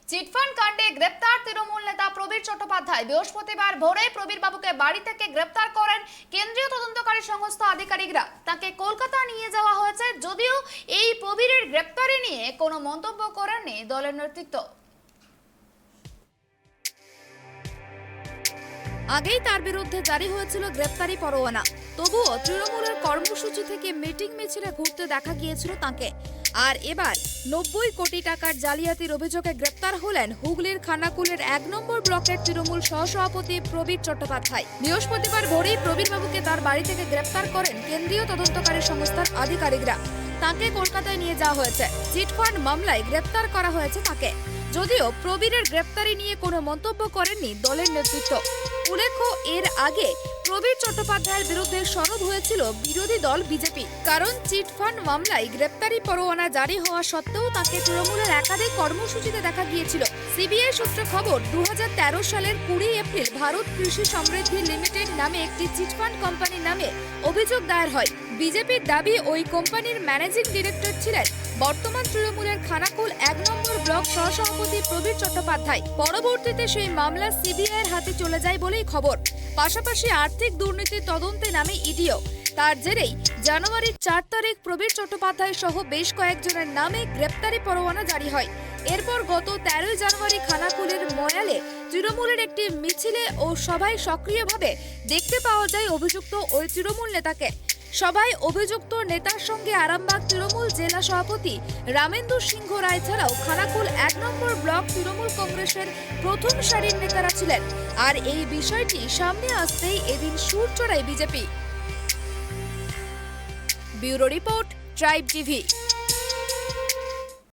Chit fund কাণ্ডে গ্রেপ্তার তৃণমূল নেতা প্রবীর চট্টোপাধ্যায়। বৃহস্পতিবার ভোরে প্রবীর বাবুকে বাড়ি থেকে গ্রেপ্তার করেন কেন্দ্রীয় তদন্তকারী সংস্থা আধিকারিকরা। তাকে কলকাতা নিয়ে যাওয়া হয়েছে, যদিও এই প্রবীরের গ্রেপ্তারি নিয়ে কোনো মন্তব্য করেননি দলের নেতৃত্ব। আগেই তার বিরুদ্ধে জারি হয়েছিল গ্রেপ্তারি পরোয়ানা, তবুও তৃণমূলের কর্মসূচি থেকে মিটিং মিছিলে ঘুরতে দেখা গিয়েছিল তাকে। আর এবার 90 কোটি টাকার জালিয়াতির অভিযোগে গ্রেপ্তার হলেন হুগলির খানাকুলের 1 নম্বর ব্লকের তৃণমূল সহসভাপতি প্রবীর চট্টোপাধ্যায়। বৃহস্পতিবার ভোরেই প্রবীর বাবুকে তার বাড়ি থেকে গ্রেপ্তার করেন কেন্দ্রীয় তদন্তকারী সংস্থার আধিকারিকরা। তাকে কলকাতায় নিয়ে যাওয়া হয়েছে। চিটফান্ড মামলায় গ্রেপ্তার করা হয়েছে তাকে, যদিও প্রবীরের গ্রেপ্তারি নিয়ে কোনো মন্তব্য করেননি দলের নেতৃত্ব। উল্লেখ্য, এর আগে প্রবীর চট্টোপাধ্যায়ের বিরুদ্ধে সরব হয়েছিল বিরোধী দল বিজেপি, কারণ চিটফান্ড মামলায় গ্রেপ্তারি পরোয়ানা জারি হওয়া সত্ত্বেও তাকে তৃণমূলের একাধিক কর্মসূচিতে দেখা গিয়েছিল। সিবিআই সূত্রে খবর, 2013 সালের 20 এপ্রিল ভারত কৃষি সমৃদ্ধি লিমিটেড নামে একটি চিটফান্ড কোম্পানির নামে অভিযোগ দায়ের হয়। বিজেপির দাবি, ওই কোম্পানির ম্যানেজিং ডিরেক্টর ছিলেন বর্তমান তৃণমূলের খানাকুল 1 নম্বর ব্লক সহসভাপতি প্রবীর চট্টোপাধ্যায়। পরবর্তীতে সেই মামলা সিবিআইয়ের হাতে চলে যায় বলেই খবর। পাশাপাশি আর্থিক দুর্নীতির তদন্তে নামে ইডিও। তার জেরেই জানুয়ারির 4 তারিখ প্রবীর চট্টোপাধ্যায় সহ বেশ কয়েকজনের নামে গ্রেপ্তারি পরোয়ানা জারি হয়। এরপর গত 13 জানুয়ারি খানাকুলের ময়ালে তৃণমূলের একটি মিছিলে ও সভায় সক্রিয়ভাবে দেখতে পাওয়া যায় অভিযুক্ত ওই তৃণমূল নেতাকে। সভায় অভিযুক্ত নেতার সঙ্গে আরামবাগ তৃণমূল জেলা সভাপতি রামেন্দু সিংহ রায় ছাড়াও খানাকুল 1 নম্বর ব্লক তৃণমূল কংগ্রেসের প্রথম সারির নেতারা ছিলেন। আর এই বিষয়টি সামনে আসতেই এদিন সুর চড়ায় BJP. Bureau report, tribe TV.